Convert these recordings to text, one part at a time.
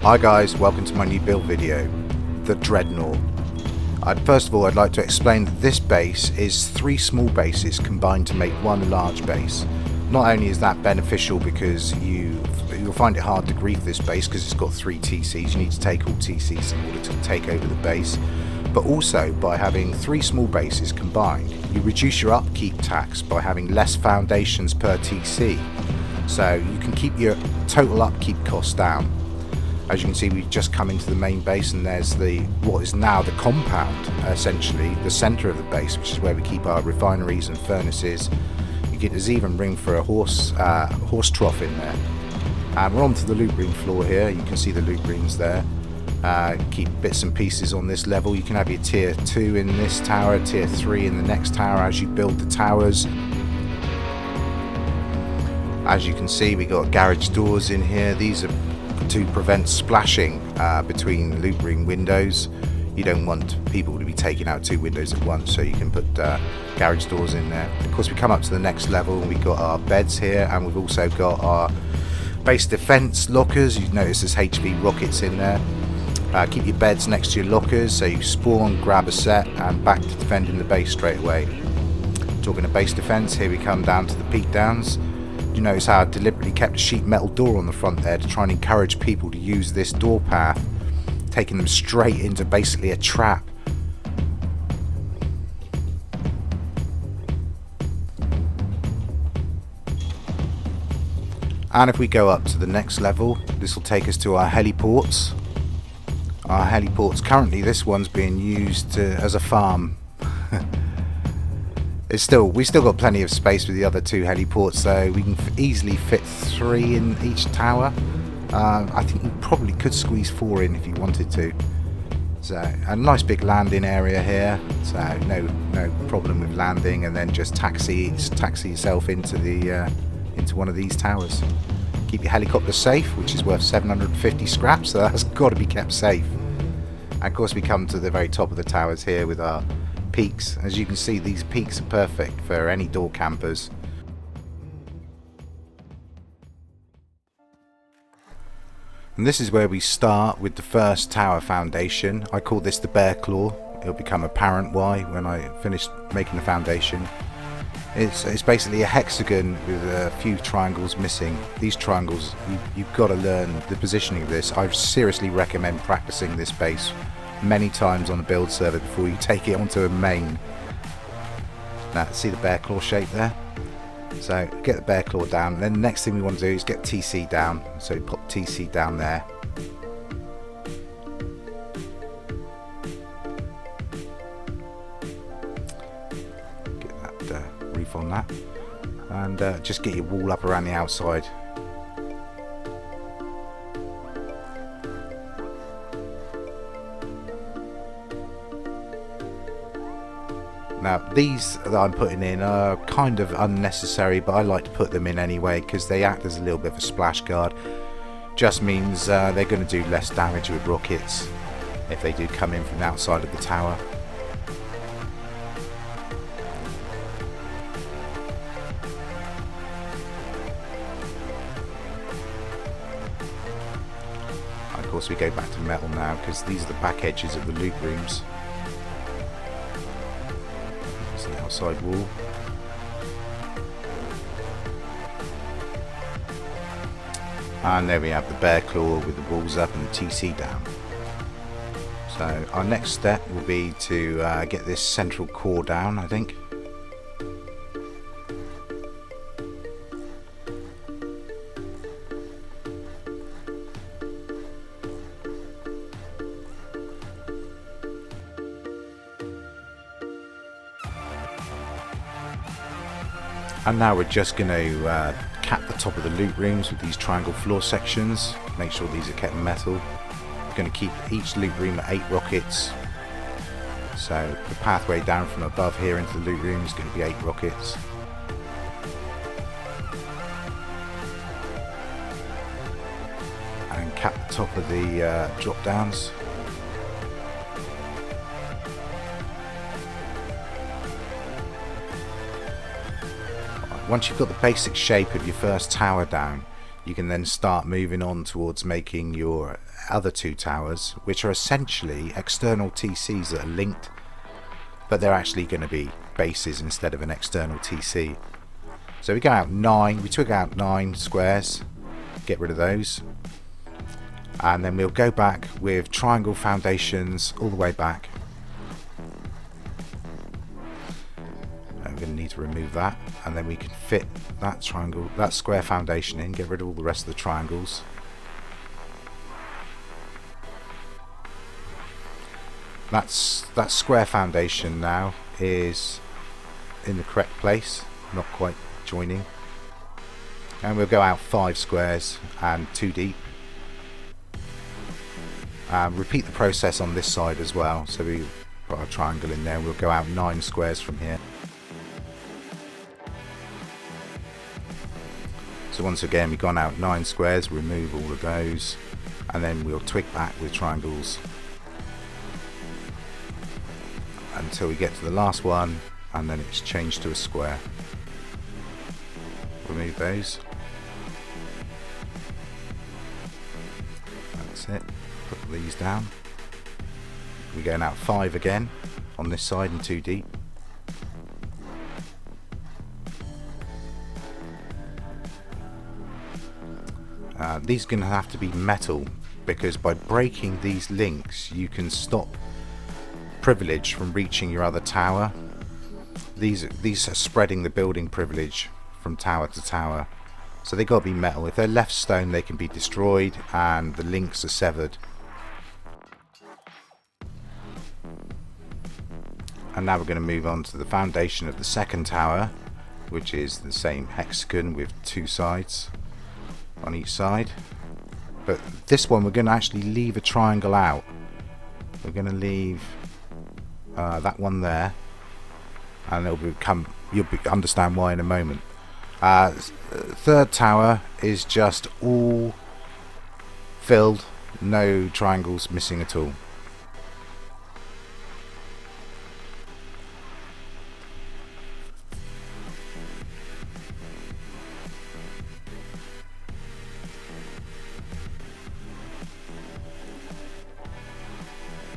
Hi guys, welcome to my new build video, the Dreadnought. First of all, I'd like to explain that this base is 3 small bases combined to make one large base. Not only is that beneficial because you'll find it hard to grief this base because it's got 3 TCs, you need to take all TCs in order to take over the base, but also by having 3 small bases combined, you reduce your upkeep tax by having less foundations per TC, so you can keep your total upkeep costs down. As you can see, we've just come into the main base and there's what is now the compound, essentially the centre of the base, which is where we keep our refineries and furnaces. There's even room for a horse trough in there. And we're onto the loot room floor here. You can see the loot rooms there. Keep bits and pieces on this level. You can have your tier 2 in this tower, tier 3 in the next tower as you build the towers. As you can see, we got garage doors in here. These are to prevent splashing between loot room windows. You don't want people to be taking out 2 windows at once, so you can put garage doors in there. Of course, we come up to the next level and we've got our beds here, and we've also got our base defense lockers. You notice there's HV rockets in there. Keep your beds next to your lockers so you spawn, grab a set, and back to defending the base straight away. Talking of base defense, here we come down to the peakdowns. You notice how I deliberately kept a sheet metal door on the front there to try and encourage people to use this door path, taking them straight into basically a trap. And if we go up to the next level, this will take us to our heliports. Our heliports, currently this one's being used as a farm. We still got plenty of space with the other 2 heliports, so we can easily fit 3 in each tower. I think you probably could squeeze 4 in if you wanted to. So a nice big landing area here, so no problem with landing, and then just taxi yourself into into one of these towers. Keep your helicopter safe, which is worth 750 scraps, so that's got to be kept safe. And of course we come to the very top of the towers here with our peaks. As you can see, these peaks are perfect for any door campers. And this is where we start with the first tower foundation. I call this the bear claw. It'll become apparent why when I finish making the foundation. It's basically a hexagon with a few triangles missing. These triangles, you've got to learn the positioning of this. I seriously recommend practicing this base many times on a build server before you take it onto a main. Now see the bear claw shape there? So get the bear claw down, and then the next thing we want to do is get TC down. So pop TC down there. Get that reef on that, and just get your wall up around the outside. Now these that I'm putting in are kind of unnecessary, but I like to put them in anyway because they act as a little bit of a splash guard. Just means they're going to do less damage with rockets if they do come in from the outside of the tower. And of course we go back to metal now because these are the back edges of the loot rooms. The outside wall. And there we have the bear claw with the walls up and the TC down. So our next step will be to get this central core down, I think. And now we're just going to cap the top of the loot rooms with these triangle floor sections. Make sure these are kept metal. We're going to keep each loot room at 8 rockets. So the pathway down from above here into the loot room is going to be 8 rockets. And cap the top of the drop downs. Once you've got the basic shape of your first tower down, you can then start moving on towards making your other two towers, which are essentially external TCs that are linked, but they're actually going to be bases instead of an external TC. So we go out 9, we took out 9 squares, get rid of those, and then we'll go back with triangle foundations all the way back. I'm going to need to remove that, and then we can fit that triangle, that square foundation in, get rid of all the rest of the triangles. That square foundation now is in the correct place, not quite joining. And we'll go out 5 squares and 2 deep. Repeat the process on this side as well. So we put our triangle in there. We'll go out 9 squares from here. So once again, we've gone out 9 squares. Remove all of those, and then we'll twig back with triangles until we get to the last one, and then it's changed to a square. Remove those. That's it. Put these down. We're going out 5 again on this side and 2 deep. These are going to have to be metal, because by breaking these links you can stop privilege from reaching your other tower. These are spreading the building privilege from tower to tower, so they got to be metal. If they're left stone, they can be destroyed and the links are severed. And now we're going to move on to the foundation of the second tower, which is the same hexagon with 2 sides on each side. But this one we're going to actually leave a triangle out. We're going to leave that one there, and it'll become, you'll understand why in a moment. Third tower is just all filled, no triangles missing at all.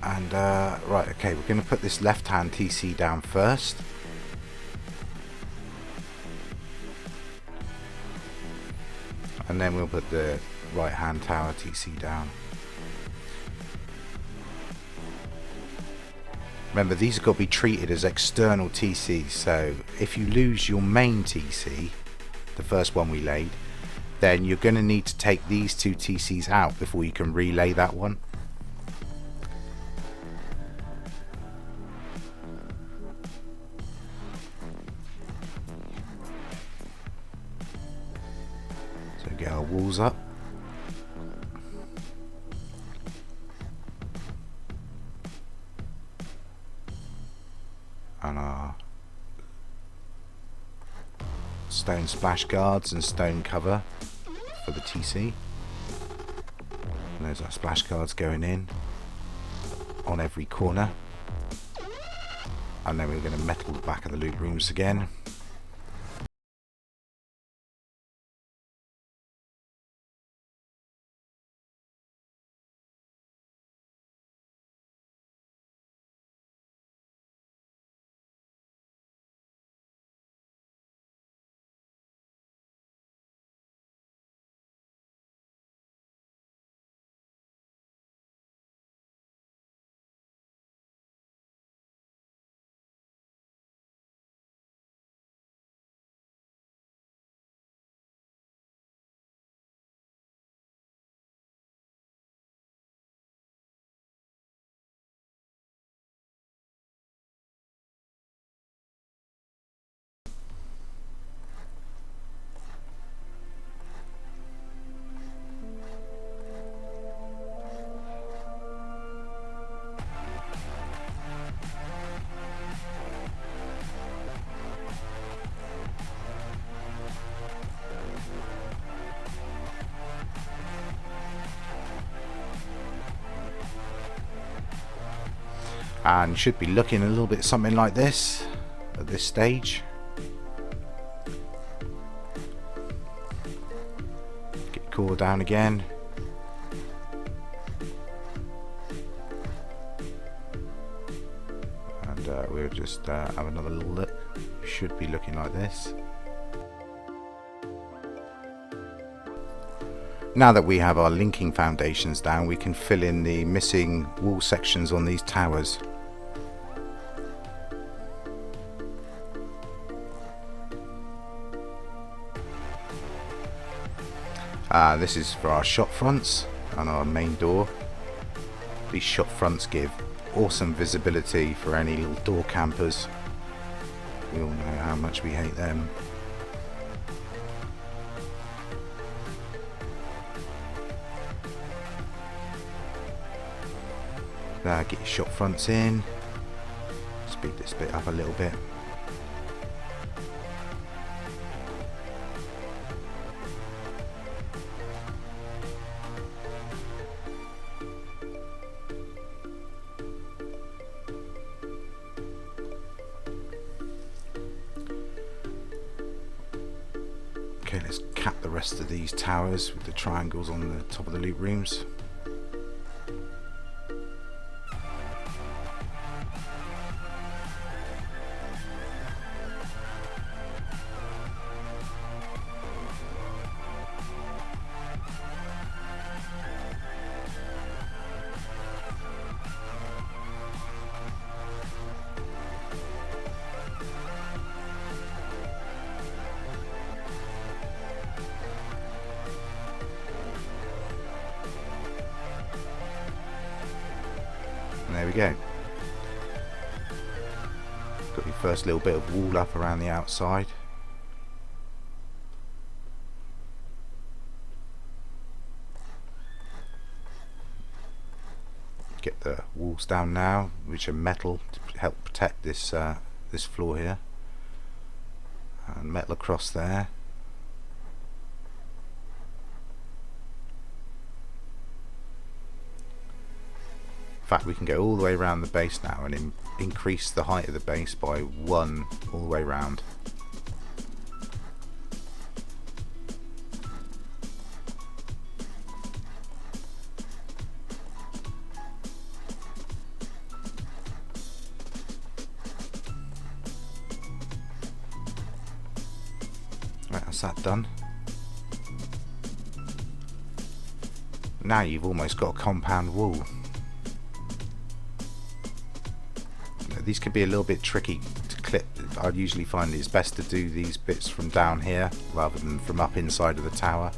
And right, okay, we're going to put this left hand TC down first. And then we'll put the right hand tower TC down. Remember, these have got to be treated as external TCs, so if you lose your main TC, the first one we laid, then you're going to need to take these 2 TCs out before you can relay that one. Get our walls up. And our stone splash guards and stone cover for the TC. And there's our splash guards going in on every corner. And then we're going to metal the back of the loot rooms again. And should be looking a little bit something like this at this stage. core down again. And we'll just have another little look. It should be looking like this. Now that we have our linking foundations down, we can fill in the missing wall sections on these towers. This is for our shop fronts and our main door. These shop fronts give awesome visibility for any little door campers. We all know how much we hate them. Get your shop fronts in. Speed this bit up a little bit. Okay, let's cap the rest of these towers with the triangles on the top of the loop rooms. And there we go. Got your first little bit of wall up around the outside. Get the walls down now, which are metal to help protect this this floor here. And metal across there. In fact, we can go all the way around the base now and increase the height of the base by 1 all the way around. Right, that's that done. Now you've almost got a compound wall. These can be a little bit tricky to clip. I usually find it's best to do these bits from down here rather than from up inside of the tower.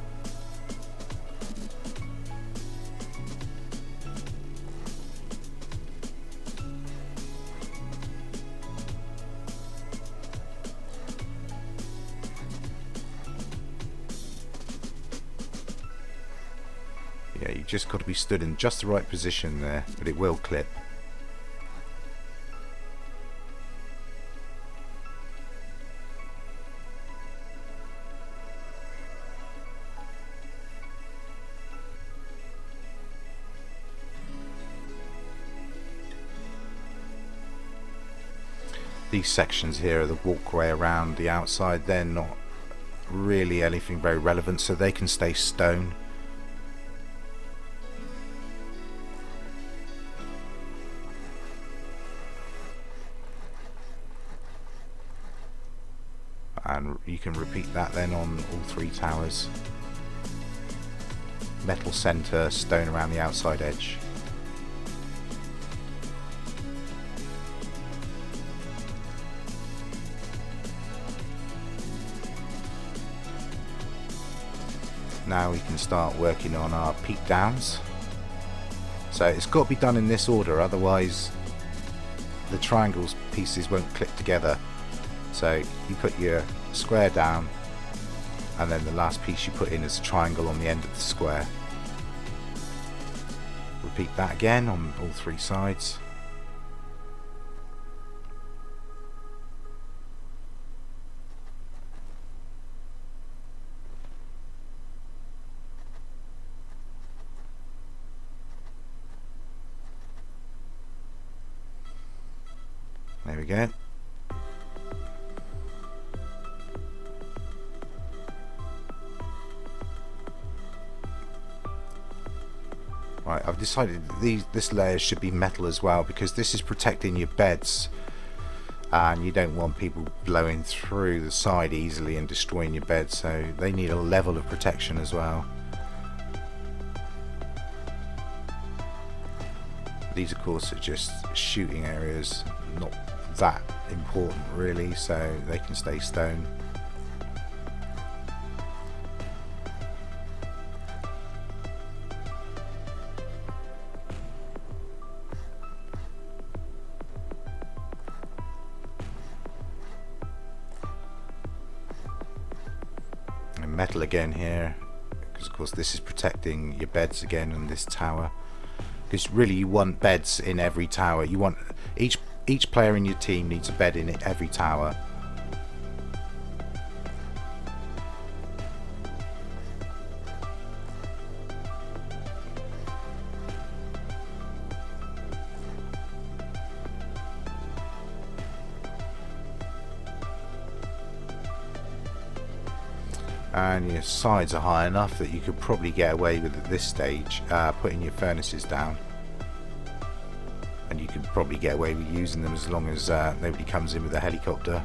Yeah, you just got to be stood in just the right position there, but it will clip. These sections here are the walkway around the outside. They're not really anything very relevant, so they can stay stone. And you can repeat that then on all 3 towers. Metal center, stone around the outside edge. Now we can start working on our peak downs. So it's got to be done in this order, otherwise the triangles pieces won't clip together. So you put your square down, and then the last piece you put in is a triangle on the end of the square. Repeat that again on all 3 sides. There we go. Right, I've decided this layer should be metal as well, because this is protecting your beds, and you don't want people blowing through the side easily and destroying your bed, so they need a level of protection as well. These of course are just shooting areas, not that important really, so they can stay stone. And metal again here, because of course this is protecting your beds again on this tower. Because really you want beds in every tower. You want each player in your team needs a bed in every tower. And your sides are high enough that you could probably get away with at this stage putting your furnaces down, and you could probably get away with using them as long as nobody comes in with a helicopter,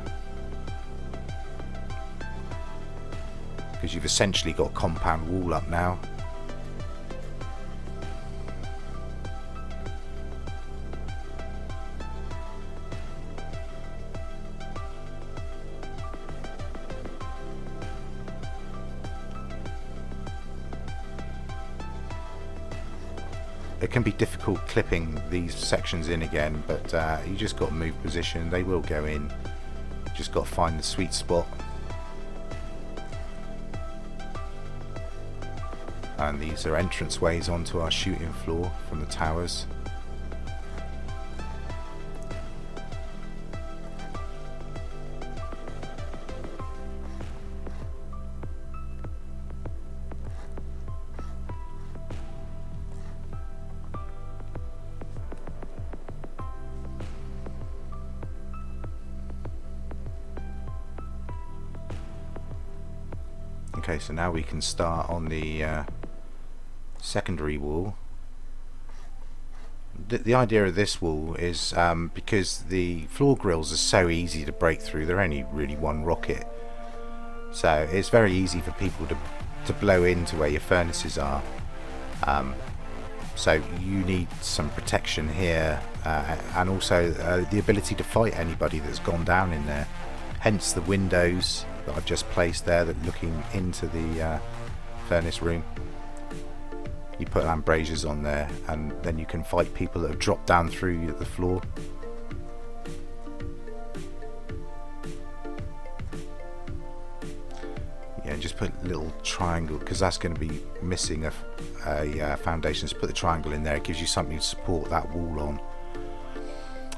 because you've essentially got compound wall up now. It can be difficult clipping these sections in again, but you just got to move position. They will go in. You just got to find the sweet spot. And these are entrance ways onto our shooting floor from the towers. Okay, so now we can start on the secondary wall. The idea of this wall is because the floor grills are so easy to break through, they're only really one rocket, so it's very easy for people to blow into where your furnaces are. So you need some protection here, and also the ability to fight anybody that's gone down in there, hence the windows that I've just placed there that looking into the furnace room. You put embrasures on there and then you can fight people that have dropped down through the floor. Yeah, just put a little triangle, because that's going to be missing a foundation. So put the triangle in there, it gives you something to support that wall on.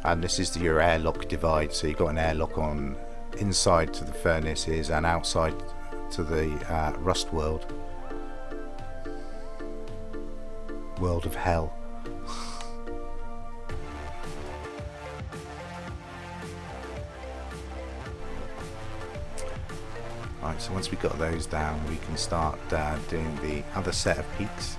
And this is your airlock divide, so you've got an airlock on inside to the furnaces and outside to the rust world of hell. Right, so once we've got those down, we can start doing the other set of peaks.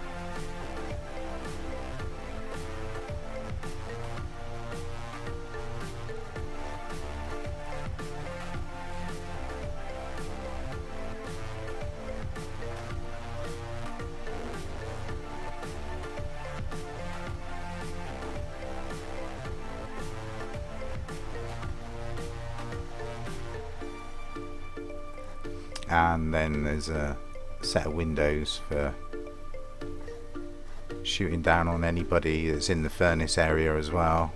And then there's a set of windows for shooting down on anybody that's in the furnace area as well.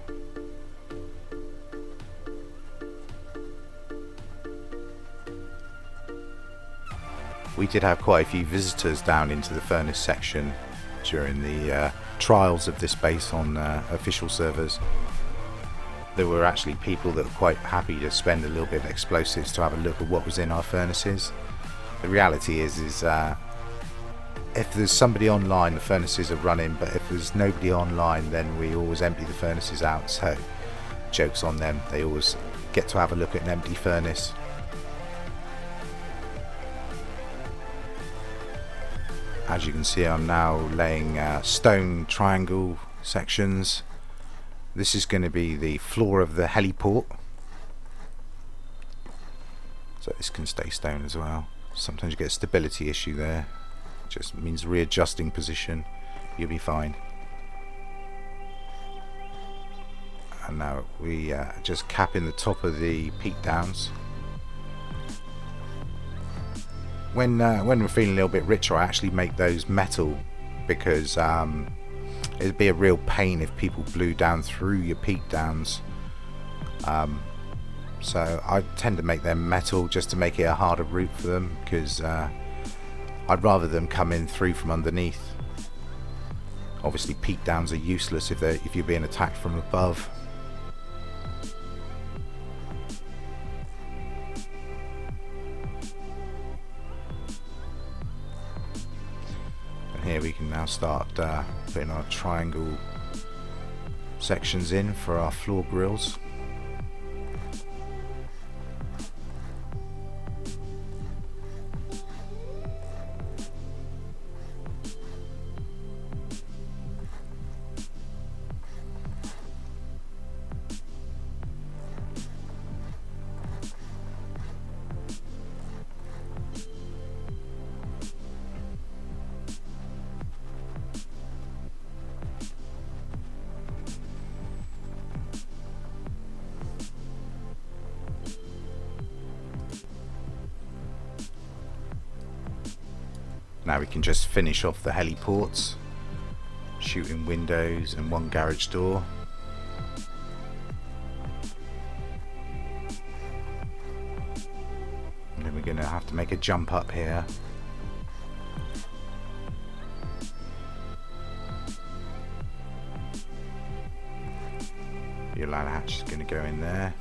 We did have quite a few visitors down into the furnace section during the trials of this base on official servers. There were actually people that were quite happy to spend a little bit of explosives to have a look at what was in our furnaces. The reality is if there's somebody online, the furnaces are running, but if there's nobody online, then we always empty the furnaces out, so joke's on them. They always get to have a look at an empty furnace. As you can see, I'm now laying stone triangle sections. This is going to be the floor of the heliport, so this can stay stone as well. Sometimes you get a stability issue there, just means readjusting position. You'll be fine. And now we just cap in the top of the peak downs. When we're feeling a little bit richer, I actually make those metal, because it'd be a real pain if people blew down through your peak downs. So I tend to make them metal just to make it a harder route for them, because I'd rather them come in through from underneath. Obviously peak downs are useless if you're being attacked from above. Here we can now start putting our triangle sections in for our floor grills. Now we can just finish off the heliports, shooting windows and one garage door. And then we're going to have to make a jump up here. Your ladder hatch is going to go in there.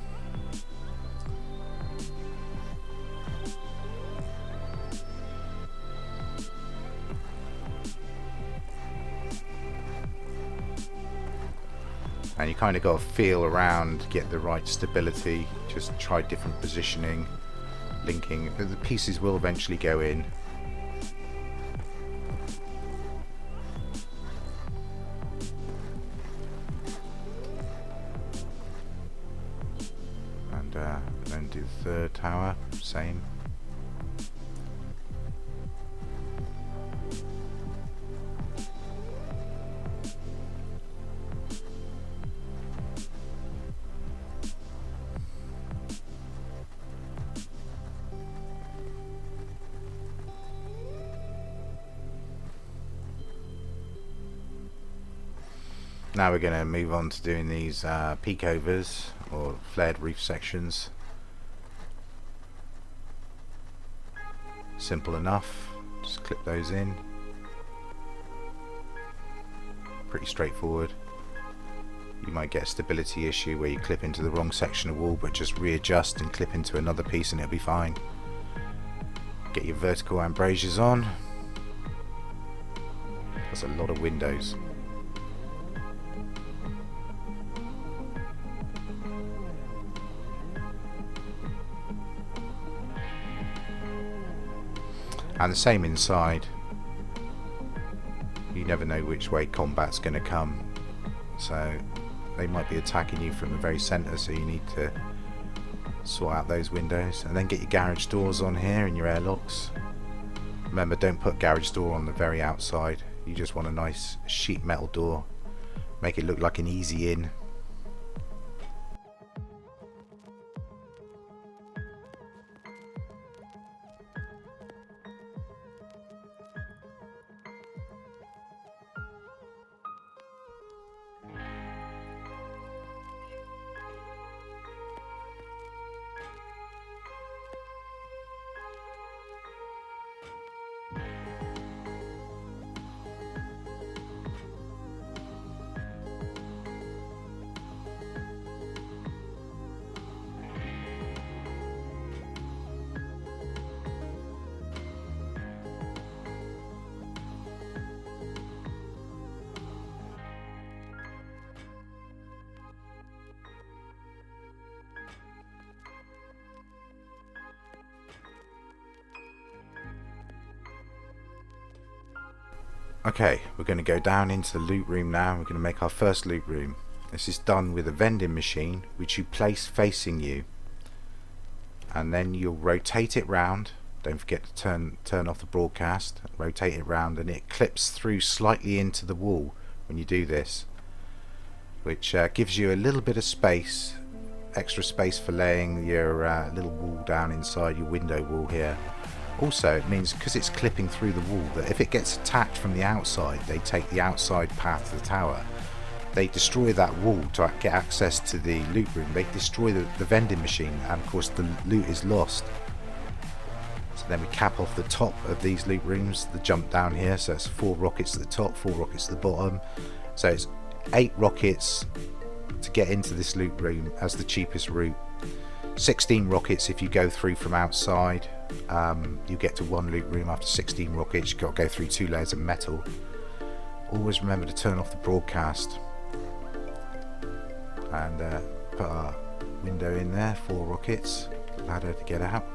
And you kind of got to feel around, get the right stability, just try different positioning, linking. The pieces will eventually go in. And then do the third tower, same. Now we're going to move on to doing these peak overs or flared roof sections. Simple enough, just clip those in. Pretty straightforward. You might get a stability issue where you clip into the wrong section of wall, but just readjust and clip into another piece and it'll be fine. Get your vertical embrasures on. That's a lot of windows. And the same inside. You never know which way combat's going to come, so they might be attacking you from the very centre, so you need to sort out those windows. And then get your garage doors on here and your airlocks. Remember, don't put garage door on the very outside. You just want a nice sheet metal door. Make it look like an easy in. Okay, we're going to go down into the loot room now. We're going to make our first loot room. This is done with a vending machine which you place facing you, and then you'll rotate it round. Don't forget to turn off the broadcast. Rotate it round, and it clips through slightly into the wall when you do this, which gives you a little bit of space, extra space for laying your little wall down inside your window wall here. Also, it means, because it's clipping through the wall, that if it gets attacked from the outside, they take the outside path to the tower. They destroy that wall to get access to the loot room. They destroy the vending machine, and of course the loot is lost. So then we cap off the top of these loot rooms, the jump down here, so it's 4 rockets at the top, 4 rockets at the bottom. So it's 8 rockets to get into this loot room as the cheapest route. 16 rockets if you go through from outside. You get to 1 loot room after 16 rockets. You've got to go through 2 layers of metal. Always remember to turn off the broadcast. And put our window in there, 4 rockets, ladder to get out,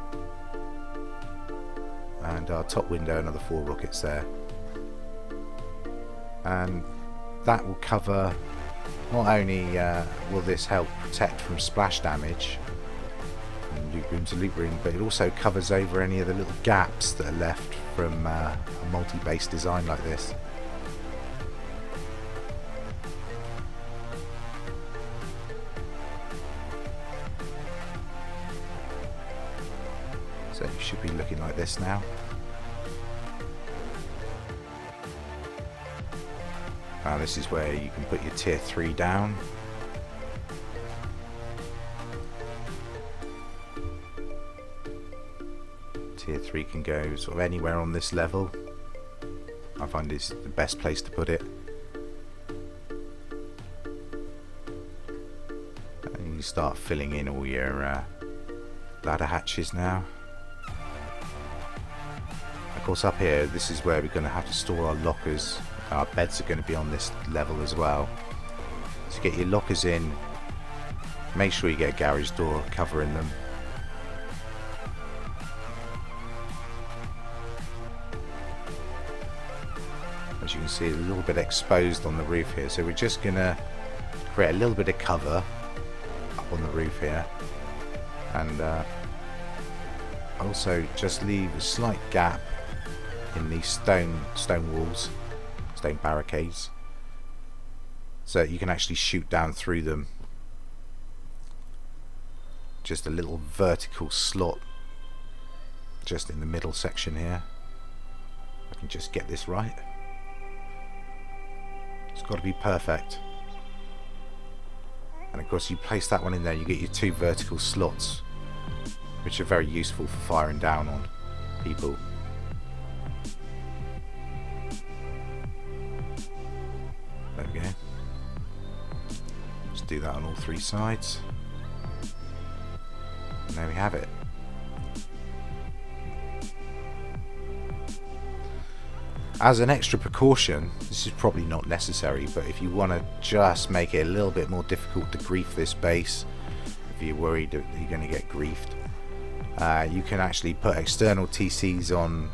and our top window, another 4 rockets there. And that will cover, not only will this help protect from splash damage from loot room to loot room, but it also covers over any of the little gaps that are left from a multi-base design like this. So it should be looking like this now. Now this is where you can put your tier 3 down. Tier 3 can go sort of anywhere on this level. I find it's the best place to put it. And you start filling in all your ladder hatches now. Of course, up here, this is where we're going to have to store our lockers. Our beds are going to be on this level as well. So get your lockers in. Make sure you get a garage door covering them. As you can see, a little bit exposed on the roof here. So we're just going to create a little bit of cover up on the roof here. And also just leave a slight gap in these stone walls, stone barricades, so you can actually shoot down through them. Just a little vertical slot just in the middle section here. I can just get this right. It's got to be perfect. And of course you place that one in there, you get your 2 vertical slots, which are very useful for firing down on people. There we go. Just do that on all 3 sides. And there we have it. As an extra precaution, this is probably not necessary, but if you want to just make it a little bit more difficult to grief this base, if you're worried that you're going to get griefed, you can actually put external TCs on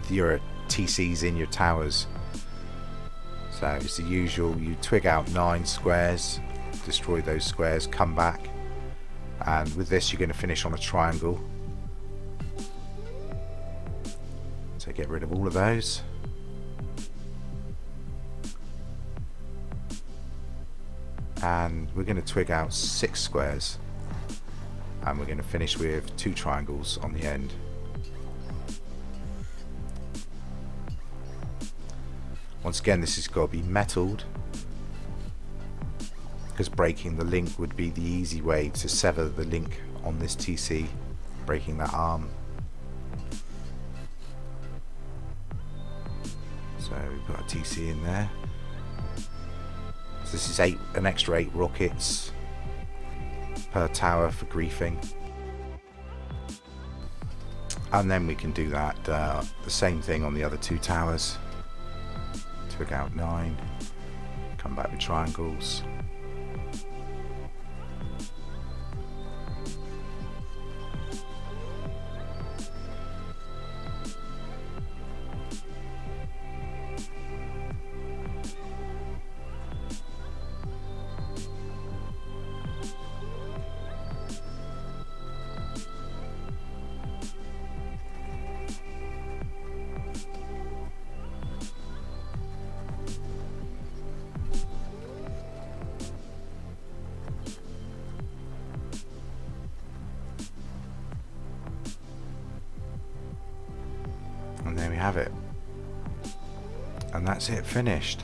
your TCs in your towers. So it's the usual, you twig out 9 squares, destroy those squares, come back, and with this you're going to finish on a triangle. So get rid of all of those. And we're going to twig out 6 squares, and we're going to finish with 2 triangles on the end. Once again, this has got to be metalled, because breaking the link would be the easy way to sever the link on this TC, breaking that arm. So we've got a TC in there. So this is an extra 8 rockets per tower for griefing. And then we can do that the same thing on the other 2 towers. Twig out 9, come back with triangles. have it. And that's it, finished.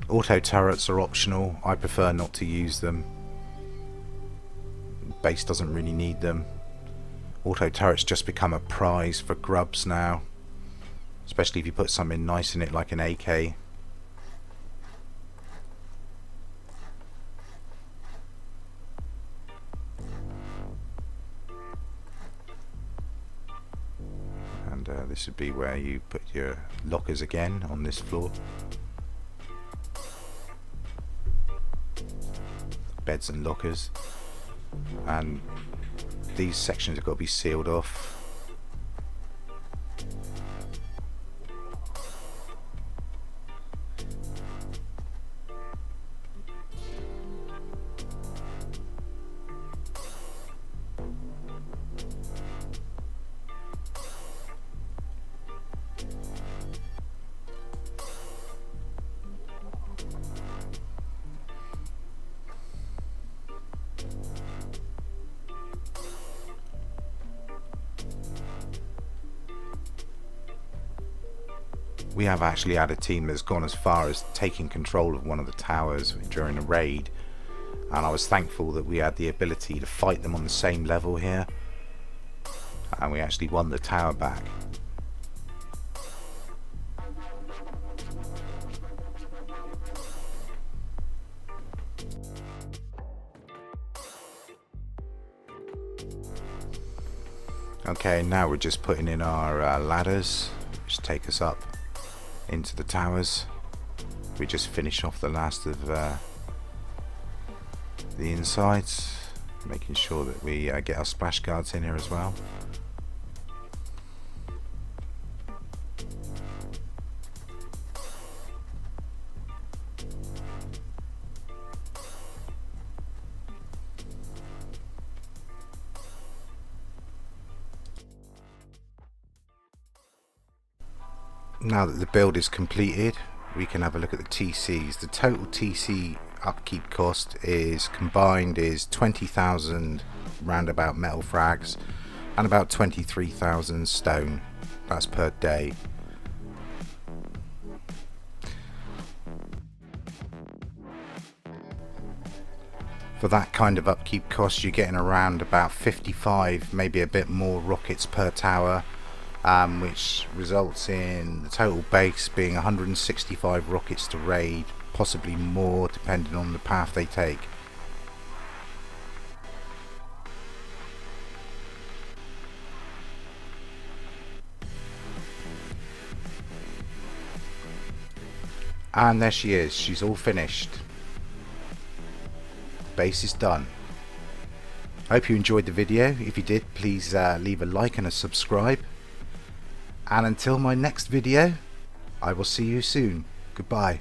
Auto turrets are optional. I prefer not to use them. Base doesn't really need them. Auto turrets just become a prize for grubs now, especially if you put something nice in it like an AK. And this would be where you put your lockers again on this floor. Beds and lockers, and these sections have got to be sealed off. We have actually had a team that's gone as far as taking control of one of the towers during a raid, and I was thankful that we had the ability to fight them on the same level here, and we actually won the tower back. Okay, now we're just putting in our ladders which take us up into the towers. We just finish off the last of the insides, making sure that we get our splash guards in here as well. Now that the build is completed, we can have a look at the TCs. The total TC upkeep cost is combined is 20,000 roundabout metal frags and about 23,000 stone. That's per day. For that kind of upkeep cost, you're getting around about 55, maybe a bit more rockets per tower. Which results in the total base being 165 rockets to raid, possibly more depending on the path they take. And there she is, she's all finished. The base is done. I hope you enjoyed the video. If you did, please leave a like and a subscribe. And until my next video, I will see you soon. Goodbye.